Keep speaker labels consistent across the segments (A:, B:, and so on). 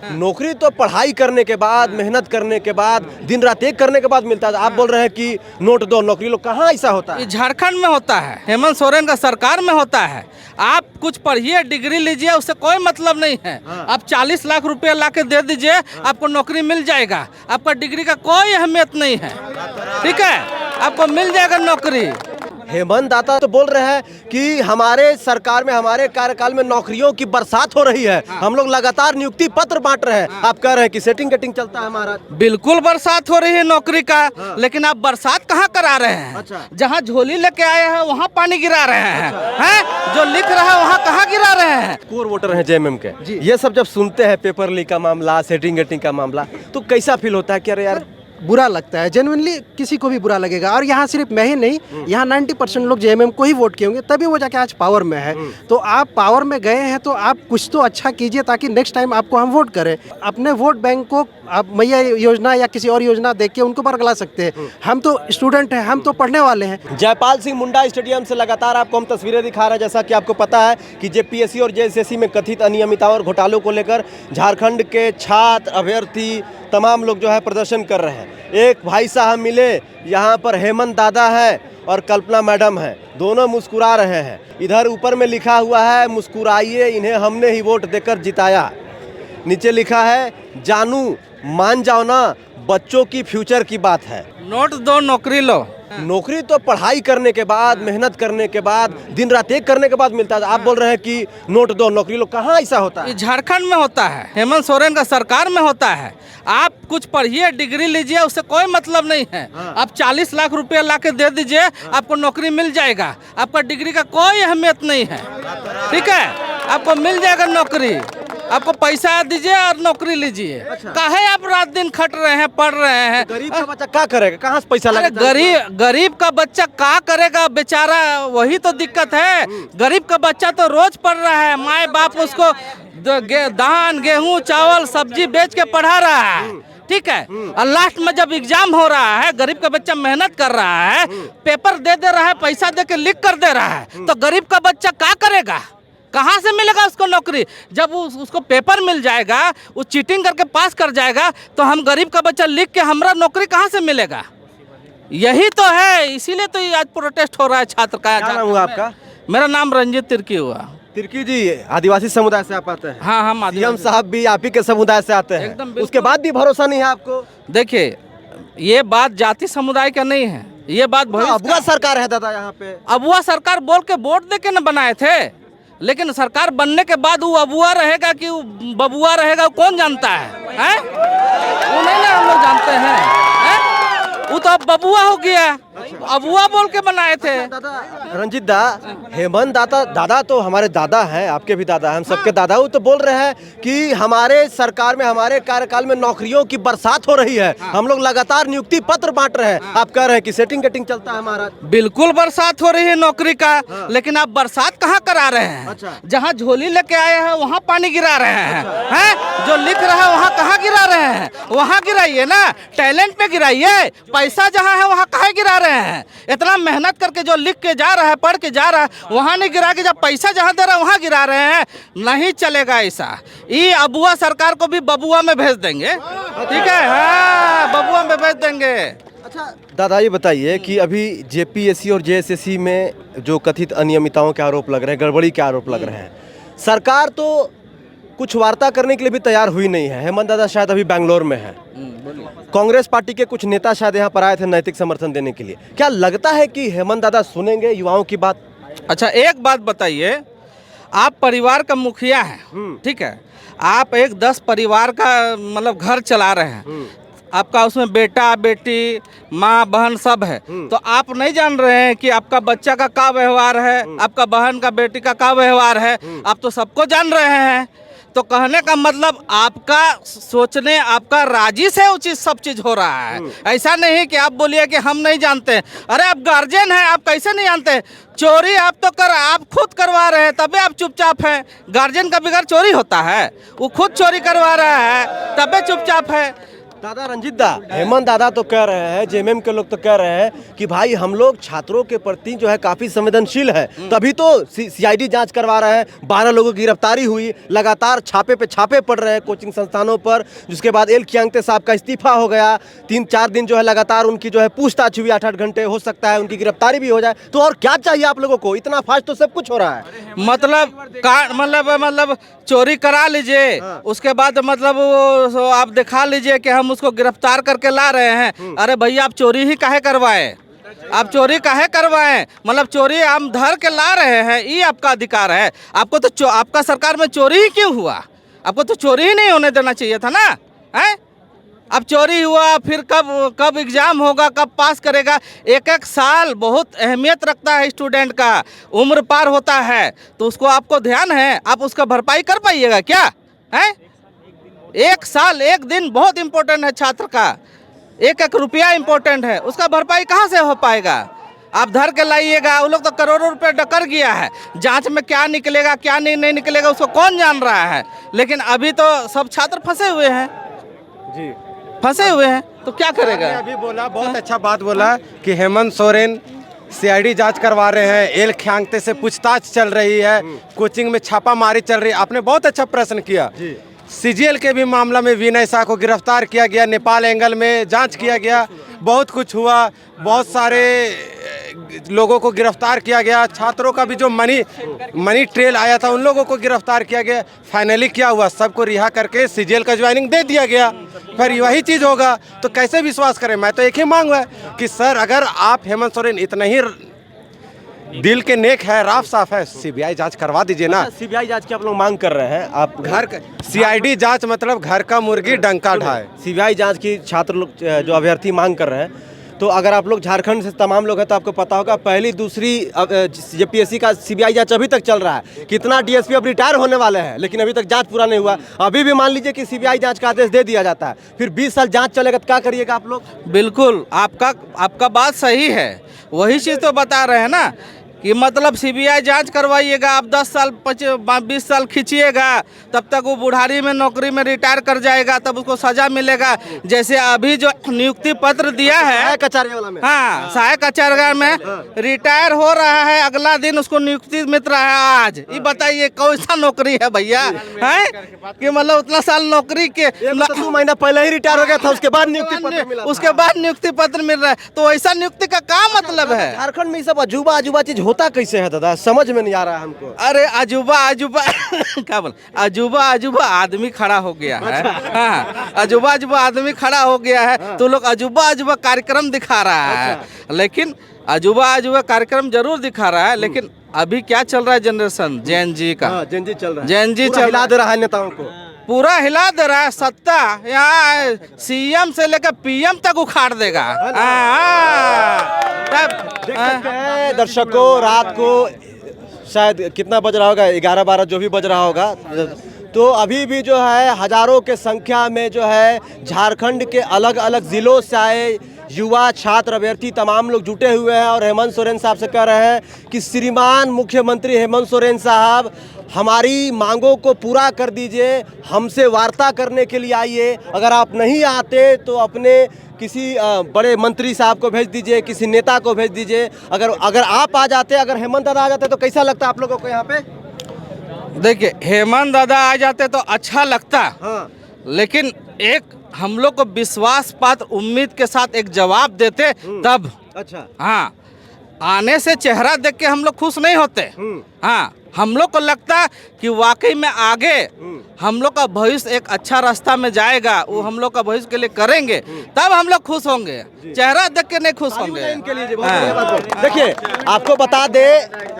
A: नौकरी तो पढ़ाई करने के बाद, मेहनत करने के बाद, दिन रात एक करने के बाद मिलता है। आप बोल रहे हैं कि नोट दो नौकरी लो, कहाँ ऐसा होता है?
B: ये झारखंड में होता है, हेमंत सोरेन का सरकार में होता है। आप कुछ पढ़िए, डिग्री लीजिए, उससे कोई मतलब नहीं है। आप 40 लाख रुपया ला के दे दीजिए, आपको नौकरी मिल जाएगा। आपका डिग्री का कोई अहमियत नहीं है, ठीक है, आपको मिल जाएगा नौकरी।
A: हेमंत दाता तो बोल रहे हैं कि हमारे सरकार में, हमारे कार्यकाल में नौकरियों की बरसात हो रही है। हम लोग लगातार नियुक्ति पत्र बांट रहे हैं। आप कह रहे हैं कि सेटिंग गेटिंग चलता है हमारा।
B: बिल्कुल बरसात हो रही है नौकरी का, लेकिन आप बरसात कहाँ करा रहे हैं?
A: अच्छा।
B: जहाँ झोली लेके आए हैं वहाँ पानी गिरा रहे हैं, जो लिख रहा है वहाँ कहाँ गिरा रहे हैं?
A: कोर वोटर हैं जेएमएम के, ये सब जब सुनते हैं पेपर लीक का मामला, सेटिंग गेटिंग का मामला, तो कैसा फील होता है कि अरे यार?
C: बुरा लगता है, जेन्युइनली किसी को भी बुरा लगेगा। और यहाँ सिर्फ मैं ही नहीं, यहाँ 90% लोग जेएमएम को ही वोट किए होंगे, तभी वो जाके आज पावर में है। तो आप पावर में गए हैं तो आप कुछ तो अच्छा कीजिए ताकि नेक्स्ट टाइम आपको हम वोट करें। अपने वोट बैंक को आप मैया योजना या किसी और योजना देख के उनको बरगला सकते हैं। हम तो स्टूडेंट हैं, हम तो पढ़ने वाले हैं।
A: जयपाल सिंह मुंडा स्टेडियम से लगातार आपको हम तस्वीरें दिखा रहे हैं। जैसा कि आपको पता है कि जेपीएससी और जेएसएससी में कथित अनियमितताओं और घोटालों को लेकर झारखंड के छात्र, अभ्यर्थी, तमाम लोग जो है प्रदर्शन कर रहे हैं। एक भाई साहब मिले, यहाँ पर हेमंत दादा है और कल्पना मैडम है, दोनों मुस्कुरा रहे हैं। इधर ऊपर में लिखा हुआ है मुस्कुराइए, इन्हें हमने ही वोट देकर जिताया। नीचे लिखा है जानू मान जाओ ना, बच्चों की फ्यूचर की बात है।
B: नोट दो नौकरी लो।
A: नौकरी तो पढ़ाई करने के बाद, मेहनत करने के बाद, दिन रात एक करने के बाद मिलता है। आप बोल रहे हैं कि नोट दो नौकरी लो, कहाँ ऐसा होता है?
B: ये झारखंड में होता है, हेमंत सोरेन का सरकार में होता है। आप कुछ पढ़िए, डिग्री लीजिए, उससे कोई मतलब नहीं है। आप 40 लाख रुपया ला के दे दीजिए, आपको नौकरी मिल जाएगा। आपका डिग्री का कोई अहमियत नहीं है, ठीक है, आपको मिल जाएगा नौकरी। आपको पैसा दीजिए और नौकरी लीजिए। काहे आप रात दिन खट रहे हैं, पढ़ रहे हैं?
A: गरीब का बच्चा क्या करेगा, कहाँ से पैसा
B: अरे
A: लगेगा?
B: गरीब का बच्चा क्या करेगा बेचारा, वही तो दिक्कत है। गरीब का बच्चा तो रोज पढ़ रहा है, माए बाप उसको धान, गेहूं, चावल, सब्जी बेच के पढ़ा रहा है, ठीक है। और लास्ट में जब एग्जाम हो रहा है, गरीब का बच्चा मेहनत कर रहा है, पेपर दे रहा है, पैसा दे के लिख कर दे रहा है, तो गरीब का बच्चा क्या करेगा? कहाँ से मिलेगा उसको नौकरी? जब उसको पेपर मिल जाएगा, वो चीटिंग करके पास कर जाएगा, तो हम गरीब का बच्चा लिख के हमरा नौकरी कहाँ से मिलेगा? यही तो है, इसीलिए तो ये आज प्रोटेस्ट हो रहा है छात्र का।
A: क्या नाम हुआ आपका?
B: मेरा नाम रंजीत तिर्की हुआ।
A: तिर्की जी आदिवासी समुदाय से आप आते हैं?
B: हाँ, हम
A: सीएम साहब भी आप ही के समुदाय से आते हैं,
B: एकदम बिल्कुल।
A: उसके बाद भी भरोसा नहीं है आपको?
B: देखिए, ये बात जाति समुदाय का नहीं है, ये बात
A: अबुआ सरकार है दादा यहाँ पे।
B: अबुआ सरकार बोल के वोट दे के न बनाए थे, लेकिन सरकार बनने के बाद वो अबुआ रहेगा कि बबुआ रहेगा, कौन जानता है, हैं? वो नहीं ना हम लोग जानते हैं, हैं? वो तो अब बबुआ हो गया, अबुआ बोल के बनाए थे।
A: दादा रंजीत दा, हेमंत दादा तो हमारे दादा हैं, आपके भी दादा हैं, हम सबके दादा। वो तो बोल रहे हैं कि हमारे सरकार में, हमारे कार्यकाल में नौकरियों की बरसात हो रही है। हम लोग लगातार नियुक्ति पत्र बांट रहे हैं। आप कह रहे हैं कि सेटिंग गेटिंग चलता है हमारा।
B: बिल्कुल बरसात हो रही है नौकरी का, लेकिन आप बरसात कहाँ करा रहे हैं?
A: अच्छा।
B: जहाँ झोली लेके आए हैं वहाँ पानी गिरा रहे हैं, जो लिख रहा है वहाँ कहाँ गिरा रहे हैं? वहाँ गिराइए ना, टैलेंट पे गिराइए। पैसा जहाँ है वहाँ कहाँ गिरा रहे हैं? इतना मेहनत करके जो लिख के जा रहा है, पढ़ के जा रहा है, वहाँ नहीं गिरा के, जब पैसा जहाँ दे रहा है वहाँ गिरा रहे हैं। नहीं चलेगा ऐसा। ये अबुआ सरकार को भी बबुआ में भेज देंगे, ठीक है, हाँ, बबुआ में भेज देंगे।
A: अच्छा दादा, ये बताइए कि अभी जेपीएससी और जेएसएससी में जो कथित अनियमितताओं के आरोप लग रहे हैं, गड़बड़ी के आरोप लग रहे हैं, सरकार तो कुछ वार्ता करने के लिए भी तैयार हुई नहीं है। हेमंत दादा शायद अभी बैंगलोर में है, कांग्रेस पार्टी के कुछ नेता शायद यहाँ पर आए थे नैतिक समर्थन देने के लिए। क्या लगता है कि हेमंत दादा सुनेंगे युवाओं की बात?
B: अच्छा, एक बात बताइए, आप परिवार का मुखिया हैं, ठीक है, आप एक 10 परिवार का मतलब घर चला रहे हैं, आपका उसमें बेटा बेटी, माँ बहन सब है, तो आप नहीं जान रहे हैं कि आपका बच्चा का क्या व्यवहार है, आपका बहन का बेटी का क्या व्यवहार है? आप तो सबको जान रहे हैं। तो कहने का मतलब आपका सोचने, आपका राजी से उचित सब चीज हो रहा है। ऐसा नहीं कि आप बोलिए कि हम नहीं जानते। अरे आप गार्जियन हैं, आप कैसे नहीं जानते? चोरी आप तो आप खुद करवा रहे हैं, तबे आप चुपचाप हैं। गार्जियन का बिगड़ चोरी होता है? वो खुद चोरी करवा रहा है तबे चुपचाप है।
A: दादा रंजीत दा, हेमंत दादा तो कह रहे हैं, जेएमएम के लोग तो कह रहे हैं कि भाई हम लोग छात्रों के प्रति जो है काफी संवेदनशील है, तभी तो सीआईडी जांच करवा रहे हैं। 12 लोगों की गिरफ्तारी हुई, लगातार छापे पे छापे पड़ रहे हैं कोचिंग संस्थानों पर, जिसके बाद एल खियांगते साहब का इस्तीफा हो गया। 3-4 दिन जो है लगातार उनकी जो है पूछताछ हुई, 8-8 घंटे, हो सकता है उनकी गिरफ्तारी भी हो जाए। तो और क्या चाहिए आप लोगों को? इतना फास्ट तो सब कुछ हो रहा है।
B: मतलब चोरी करा लीजिए, उसके बाद मतलब वो आप दिखा लीजिए कि हम उसको गिरफ्तार करके ला रहे हैं। अरे भैया आप चोरी ही काहे करवाए? आप चोरी काहे करवाएं? मतलब चोरी हम धर के ला रहे हैं, ये आपका अधिकार है। आपको तो आपका सरकार में चोरी ही क्यों हुआ? आपको तो चोरी ही नहीं होने देना चाहिए था ना, हैं? अब चोरी हुआ, फिर कब एग्जाम होगा, कब पास करेगा? एक साल बहुत अहमियत रखता है स्टूडेंट का, उम्र पार होता है, तो उसको आपको ध्यान है, आप उसका भरपाई कर पाइएगा क्या? हैं? 1 साल 1 दिन बहुत इम्पोर्टेंट है छात्र का, 1-1 रुपया इम्पोर्टेंट है, उसका भरपाई कहाँ से हो पाएगा? आप धर के लाइएगा, वो लोग तो करोड़ों रुपए डकर गया है। जांच में क्या निकलेगा क्या नहीं निकलेगा उसको कौन जान रहा है, लेकिन अभी तो सब छात्र फंसे हुए हैं
A: जी,
B: फंसे हुए हैं, तो क्या करेगा?
D: अभी बोला, बहुत अच्छा बात बोला कि हेमंत सोरेन सीआईडी जांच करवा रहे हैं, एल खियांगते से पूछताछ चल रही है, कोचिंग में छापामारी चल रही है। आपने बहुत अच्छा प्रश्न किया। सीजीएल के भी मामला में विनय शाह को गिरफ्तार किया गया, नेपाल एंगल में जांच किया गया, बहुत कुछ हुआ, बहुत सारे लोगों को गिरफ्तार किया गया। छात्रों का भी जो मनी ट्रेल आया था उन लोगों को गिरफ्तार किया गया। फाइनली क्या हुआ? सबको रिहा करके सीजीएल का ज्वाइनिंग दे दिया गया। फिर वही चीज़ होगा तो कैसे विश्वास करें? मैं तो एक ही मांग है कि सर, अगर आप हेमंत सोरेन इतना ही दिल के नेक है, राफ साफ है, सीबीआई जांच करवा दीजिए ना।
A: सीबीआई जांच की आप लोग मांग कर रहे हैं। आप
D: घर सीआईडी जांच मतलब घर का मुर्गी डंका ढाए।
A: सीबीआई जांच की छात्र लोग जो अभ्यर्थी मांग कर रहे हैं, तो अगर आप लोग झारखंड से तमाम लोग हैं तो आपको पता होगा, पहली दूसरी जेपीएससी का सीबीआई जांच अभी तक चल रहा है। कितना डीएसपी अब रिटायर होने वाले हैं, लेकिन अभी तक जांच पूरा नहीं हुआ। अभी भी मान लीजिए कि सीबीआई जांच का आदेश दे दिया जाता है, फिर 20 साल जांच चलेगा तो क्या करिएगा आप लोग?
B: बिल्कुल, आपका बात सही है, वही चीज़ तो बता रहे हैं ना कि मतलब सीबीआई जांच करवाइएगा, आप 10 साल 20 साल खींचिएगा, तब तक वो बुढ़ारी में नौकरी में रिटायर कर जाएगा, तब उसको सजा मिलेगा। जैसे अभी जो नियुक्ति पत्र दिया है
A: कचहरी वाला में,
B: हाँ, सहायक आचार्य में रिटायर हो रहा है, अगला दिन उसको नियुक्ति मिल रहा है आज। ये बताइए कौन सा नौकरी है भैया? है कि मतलब उतना साल नौकरी के
A: 2 महीना पहले ही रिटायर हो गया था, उसके बाद नियुक्ति पत्र मिला था।
B: उसके बाद नियुक्ति पत्र मिल रहा है, तो ऐसा नियुक्ति का क्या मतलब है?
A: झारखंड में ये सब अजूबा चीज होता कैसे है दादा? समझ में नहीं आ रहा है हमको।
B: अरे अजूबा क्या बोल, अजूबा आदमी खड़ा हो गया है। हाँ, अजूबा आदमी खड़ा हो गया है, तो लोग अजूबा कार्यक्रम दिखा रहा है। लेकिन अजूबा कार्यक्रम जरूर दिखा रहा है, लेकिन अभी क्या चल रहा है जनरेशन जेन जी का?
A: जेन जी चल रहा है,
B: जेन जी
A: पूरा हिला दे रहा है नेताओं को,
B: पूरा हिला दे रहा है। सत्ता यहाँ सीएम से लेकर पीएम तक उखाड़ देगा।
A: देख सकते हैं दर्शकों, रात को शायद कितना बज रहा होगा, 11-12 जो भी बज रहा होगा, तो अभी भी जो है हजारों के संख्या में जो है झारखंड के अलग अलग जिलों से आए युवा छात्र अभ्यर्थी तमाम लोग जुटे हुए हैं और हेमंत सोरेन साहब से कह रहे हैं कि श्रीमान मुख्यमंत्री हेमंत सोरेन साहब, हमारी मांगों को पूरा कर दीजिए, हमसे वार्ता करने के लिए आइए। अगर आप नहीं आते तो अपने किसी बड़े मंत्री साहब को भेज दीजिए, किसी नेता को भेज दीजिए। अगर आप आ जाते, अगर हेमंत दादा आ जाते तो कैसा लगता आप लोगों को यहाँ पे?
B: देखिए, हेमंत दादा आ जाते तो अच्छा लगता।
A: हाँ।
B: लेकिन एक हम लोग को विश्वास पात्र उम्मीद के साथ एक जवाब देते तब।
A: अच्छा।
B: हाँ, आने से चेहरा देख के हम लोग खुश नहीं होते। हाँ, हम लोग को लगता कि वाकई में आगे हम लोग का भविष्य एक अच्छा रास्ता में जाएगा, वो हम लोग का भविष्य के लिए करेंगे, तब हम लोग खुश होंगे। चेहरा देख के नहीं खुश होंगे।
A: देखिए, आपको बता दे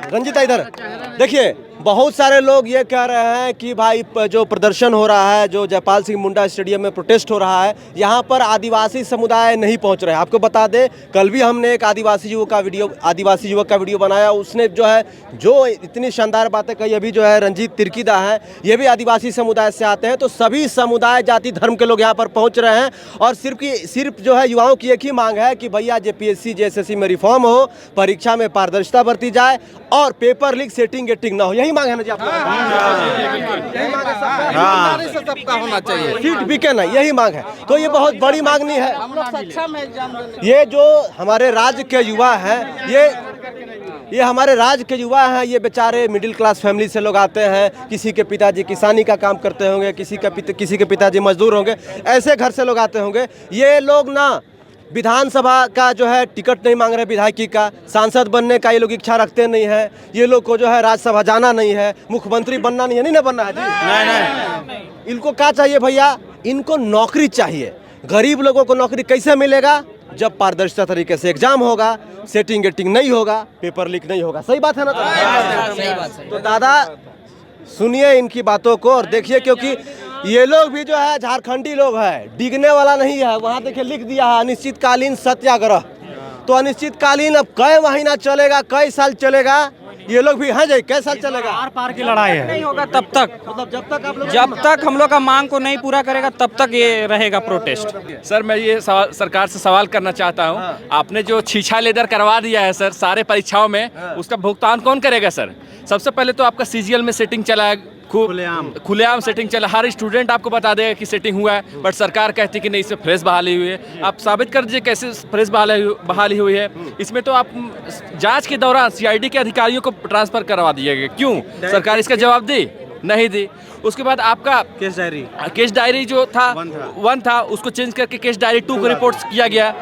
A: रंजीता, इधर देखिए, बहुत सारे लोग ये कह रहे हैं कि भाई जो प्रदर्शन हो रहा है, जो जयपाल सिंह मुंडा स्टेडियम में प्रोटेस्ट हो रहा है, यहाँ पर आदिवासी समुदाय नहीं पहुँच रहे हैं। आपको बता दें, कल भी हमने एक आदिवासी युवक का वीडियो बनाया, उसने जो इतनी शानदार बातें कही। अभी जो है रंजीत तिर्कीदा है, ये भी आदिवासी समुदाय से आते हैं, तो सभी समुदाय जाति धर्म के लोग यहाँ पर पहुँच रहे हैं। और सिर्फ जो है युवाओं की एक ही मांग है कि भैया जेपीएससी जेएसएससी में रिफॉर्म हो, परीक्षा में पारदर्शिता बरती जाए और पेपर लीक सेटिंग गेटिंग ना हो। यही यही मांग है ना जी आप यही मांग है सबका?
B: ईमानदारी से सबका होना चाहिए।
A: सीट बिके ना, यही मांग है। तो ये बहुत बड़ी मांग नहीं है।
B: हम लोग सक्षम है एग्जाम देने।
A: ये जो हमारे राज्य के युवा हैं, ये हमारे राज्य के युवा हैं, ये बेचारे मिडिल क्लास फैमिली से लोग आते हैं। किसी के पिताजी किसानी का काम करते होंगे, किसी के पिताजी मजदूर होंगे, ऐसे घर से लोग आते होंगे। ये लोग ना विधानसभा का जो है टिकट नहीं मांग रहे, विधायकी का, सांसद बनने का ये लोग इच्छा रखते नहीं है। ये लोग को जो है राज्यसभा जाना नहीं है, मुख्यमंत्री बनना नहीं है, नहीं ना बनना है जी। नहीं। इनको क्या चाहिए भैया? इनको नौकरी चाहिए। गरीब लोगों को नौकरी कैसे मिलेगा? जब पारदर्शिता तरीके से एग्जाम होगा, सेटिंग गेटिंग नहीं होगा, पेपर लीक नहीं होगा। सही बात है ना? तो दादा सुनिए इनकी बातों को और देखिए, क्योंकि ये लोग भी जो है झारखंडी लोग हैं, डिगने वाला नहीं है। वहाँ देखिए लिख दिया है अनिश्चितकालीन सत्याग्रह। तो अनिश्चितकालीन अब कई महीना चलेगा, कई साल चलेगा? ये लोग भी हैं जी, कैसे साल चलेगा?
E: आर पार की लड़ाई है, नहीं होगा तब तक।
A: मतलब
E: जब तक हम लोग का मांग को नहीं पूरा करेगा तब तक ये रहेगा प्रोटेस्ट।
F: सर मैं ये सरकार से सवाल करना चाहता हूँ, आपने जो छीछा लेदर करवा दिया है सर सारे परीक्षाओं में, उसका भुगतान कौन करेगा सर? सबसे पहले तो आपका सीजीएल में सेटिंग चला है, खुलेआम सेटिंग चला, हर स्टूडेंट आपको बता देगा कि सेटिंग हुआ है, बट सरकार कहती है कि नहीं इसमें फ्रेश बहाली हुई है। आप साबित कर दीजिए कैसे फ्रेश बहाली हुई है। इसमें तो आप जांच के दौरान सीआईडी के अधिकारियों को ट्रांसफर करवा दीजिएगा, क्यों? सरकार इसका जवाब दी नहीं दी। उसके बाद आपका केस डायरी जो था 1 था, उसको चेंज करके केस डायरी 2 को रिपोर्ट किया गया।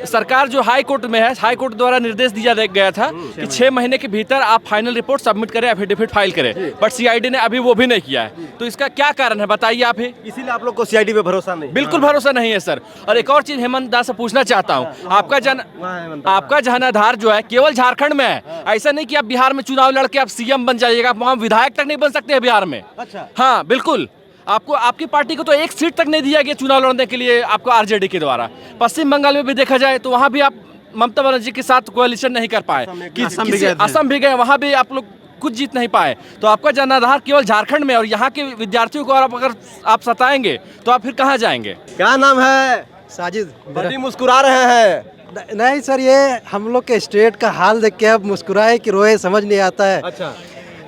F: सरकार जो हाई कोर्ट में है, हाई कोर्ट द्वारा निर्देश दिया गया था कि 6 महीने के भीतर आप फाइनल रिपोर्ट सबमिट करें, एफिडेविट फाइल करें, बट सीआईडी ने अभी वो भी नहीं किया है। तो इसका क्या कारण है बताइए आप ही।
A: इसीलिए आप लोग को सीआईडी पे भरोसा नहीं?
F: बिल्कुल भरोसा नहीं है सर। और एक और चीज हेमंत दास से पूछना चाहता हूँ, आपका जनाधार जो है केवल झारखंड में है। ऐसा नहीं कि आप बिहार में चुनाव लड़के आप सीएम बन जाइएगा, वहाँ विधायक तक नहीं बन सकते हैं बिहार में।
A: अच्छा।
F: हाँ बिल्कुल, आपको आपकी पार्टी को तो एक सीट तक नहीं दिया गया चुनाव लड़ने के लिए आपको आरजेडी के द्वारा। पश्चिम बंगाल में भी देखा जाए तो वहाँ भी आप ममता बनर्जी के साथ कोalition नहीं कर पाए, असम भी गए, वहाँ भी आप लोग कुछ जीत नहीं पाए। तो आपका जनाधार केवल झारखंड में, और यहाँ के विद्यार्थियों को अगर आप सताएंगे तो आप फिर कहाँ जाएंगे?
A: क्या नाम है?
C: साजिद।
A: बड़ी मुस्कुरा रहे हैं।
C: नहीं सर, ये हम लोग के स्टेट का हाल देख के अब मुस्कुराए कि रोए समझ नहीं आता है।
A: अच्छा।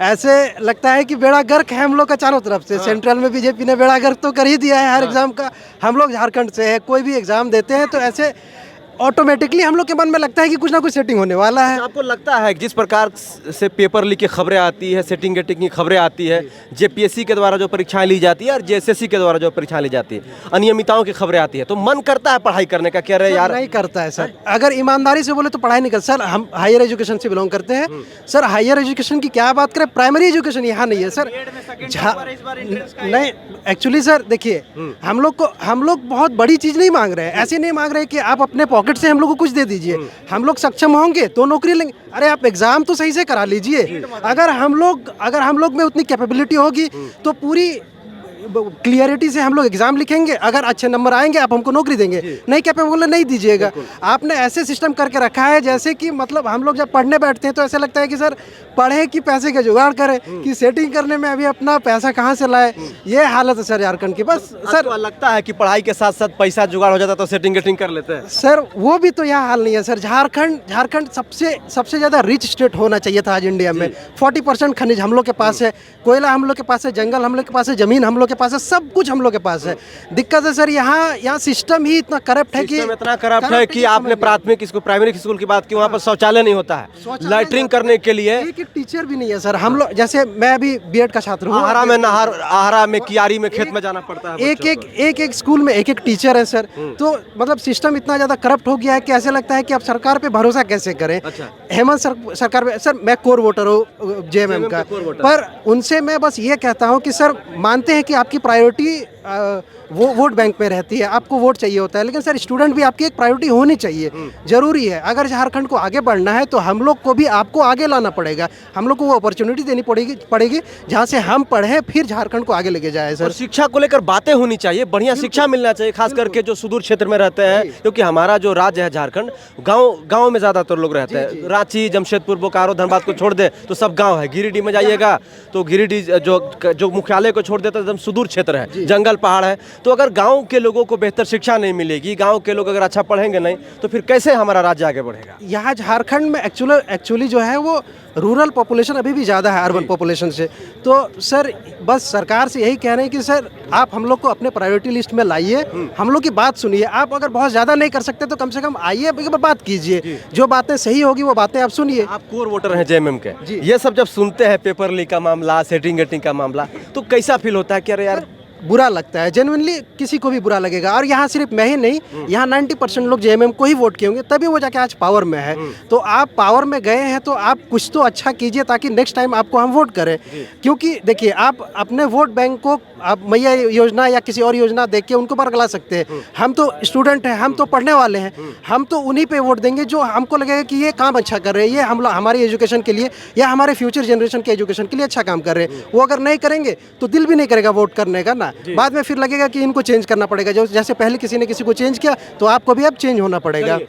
C: ऐसे लगता है कि बेड़ा गर्क है हम लोग का चारों तरफ से। सेंट्रल में बीजेपी ने बेड़ा गर्क तो कर ही दिया है हर एग्जाम का। हम लोग झारखंड से है, कोई भी एग्जाम देते हैं तो ऐसे ऑटोमेटिकली हम लोग के मन में लगता है कि कुछ ना कुछ सेटिंग होने वाला है।
A: आपको लगता है कि जिस प्रकार से पेपर लीक की खबरें आती है, सेटिंग गेटिंग की खबरें आती है, जेपीएससी के द्वारा जो परीक्षाएं ली जाती है और जेएसएससी के द्वारा जो परीक्षाएं ली जाती है, अनियमितताओं की खबरें आती है, तो मन करता है पढ़ाई करने का? कह रहे यार
C: नहीं करता है सर। अगर ईमानदारी से बोले तो पढ़ाई नहीं कर सर। हम हायर एजुकेशन से बिलोंग करते हैं सर। हायर एजुकेशन की क्या बात करें, प्राइमरी एजुकेशन यहाँ नहीं है सर। नहीं एक्चुअली सर देखिए, हम लोग बहुत बड़ी चीज़ नहीं मांग रहे हैं। ऐसे नहीं मांग रहे कि आप अपने पॉकेट से हम लोग को कुछ दे दीजिए। हम लोग सक्षम होंगे तो नौकरी लेंगे। अरे आप एग्जाम तो सही से करा लीजिए। अगर हम लोग में उतनी कैपेबिलिटी होगी तो पूरी क्लियरिटी से हम लोग एग्जाम लिखेंगे। अगर अच्छे नंबर आएंगे आप हमको नौकरी देंगे, नहीं कैपेबल नहीं दीजिएगा। आपने ऐसे सिस्टम करके रखा है जैसे कि मतलब हम लोग जब पढ़ने बैठते हैं तो ऐसा लगता है कि सर पढ़े कि पैसे का जुगाड़ करें, कि सेटिंग करने में अभी अपना पैसा कहाँ से लाए। ये हालत है सर झारखंड की। बस सर
A: लगता है कि पढ़ाई के साथ साथ पैसा जुगाड़ हो जाता तो सेटिंग गेटिंग कर लेते हैं
C: सर। वो भी तो यह हाल नहीं है सर। झारखंड सबसे ज़्यादा रिच स्टेट होना चाहिए था आज इंडिया में। 40% खनिज हम लोग के पास है, कोयला हम लोग के पास है, जंगल हम लोग के पास है, जमीन हम लोग के पास है, सब कुछ हम लोग के पास है। दिक्कत है सर यहाँ सिस्टम ही इतना करप्ट है कि
A: इतना करप्ट है कि आपने प्राथमिक स्कूल प्राइमरी स्कूल की बात की, वहाँ पर शौचालय नहीं होता है, लैट्रिन करने के लिए
C: एक टीचर भी नहीं है सर। हम लोग जैसे मैं अभी बीएड का छात्र हूँ,
A: आहारा में कियारी में खेत में जाना पड़ता है।
C: एक स्कूल में एक टीचर है सर। तो मतलब सिस्टम इतना ज्यादा करप्ट हो गया है कि ऐसे लगता है कि अब सरकार पे भरोसा कैसे करें। हेमंत सरकार पे सर, मैं कोर वोटर हूँ जेएमएम का, पर उनसे मैं बस ये कहता हूँ कि सर मानते हैं कि आपकी प्रायोरिटी वो वोट बैंक में रहती है, आपको वोट चाहिए होता है, लेकिन सर स्टूडेंट भी आपकी एक प्रायोरिटी होनी चाहिए, जरूरी है। अगर झारखंड को आगे बढ़ना है तो हम लोग को भी आपको आगे लाना पड़ेगा। हम लोग को वो अपॉर्चुनिटी देनी पड़ेगी जहाँ से हम पढ़े फिर झारखंड को आगे लेके जाए सर।
A: शिक्षा को लेकर बातें होनी चाहिए, बढ़िया शिक्षा मिलना चाहिए, खास करके जो सुदूर क्षेत्र में रहते हैं, क्योंकि हमारा जो राज्य है झारखंड, गाँव में ज़्यादातर लोग रहते हैं। रांची, जमशेदपुर, बोकारो, धनबाद को छोड़ दे तो सब गाँव है। गिरिडीह में जाइएगा तो गिरिडीह जो मुख्यालय को छोड़ देता है एकदम सुदूर क्षेत्र है, जंगल पहाड़ है। तो अगर गांव के लोगों को बेहतर शिक्षा नहीं मिलेगी, गांव के लोग अगर अच्छा पढ़ेंगे नहीं, तो फिर कैसे हमारा राज्य आगे बढ़ेगा?
C: यहाँ झारखंड में एक्चुअली जो है वो रूरल पॉपुलेशन अभी भी ज़्यादा है अर्बन पॉपुलेशन से। तो सर बस सरकार से यही कह रहे हैं कि सर आप हम लोग को अपने प्रायोरिटी लिस्ट में लाइए, हम लोग की बात सुनिए। आप अगर बहुत ज़्यादा नहीं कर सकते तो कम से कम आइए, एक बार बात कीजिए, जो बातें सही होगी वो बातें आप सुनिए।
A: आप कोर वोटर हैं जेएमएम के, ये सब जब सुनते हैं, पेपर लीक का मामला, सेटिंग गेटिंग का मामला, तो कैसा फील होता है कि अरे यार
C: बुरा लगता है, जेन्युइनली किसी को भी बुरा लगेगा। और यहाँ सिर्फ मैं ही नहीं, यहाँ 90% लोग जेएमएम को ही वोट किए होंगे, तभी वो जाके आज पावर में है। तो आप पावर में गए हैं तो आप कुछ तो अच्छा कीजिए ताकि नेक्स्ट टाइम आपको हम वोट करें। क्योंकि देखिए आप अपने वोट बैंक को आप मैया योजना या किसी और योजना देख के उनको बरगला सकते हैं। हम तो स्टूडेंट हैं, हम तो पढ़ने वाले हैं, हम तो उन्हीं पे वोट देंगे जो हमको लगेगा कि ये काम अच्छा कर रहे हैं, ये हम लोग हमारी एजुकेशन के लिए या हमारे फ्यूचर जनरेशन के एजुकेशन के लिए अच्छा काम कर रहे हैं। वो अगर नहीं करेंगे तो दिल भी नहीं करेगा वोट करने का ना, बाद में फिर लगेगा कि इनको चेंज करना पड़ेगा। जो जैसे पहले किसी ने किसी को चेंज किया तो आपको भी अब चेंज होना पड़ेगा।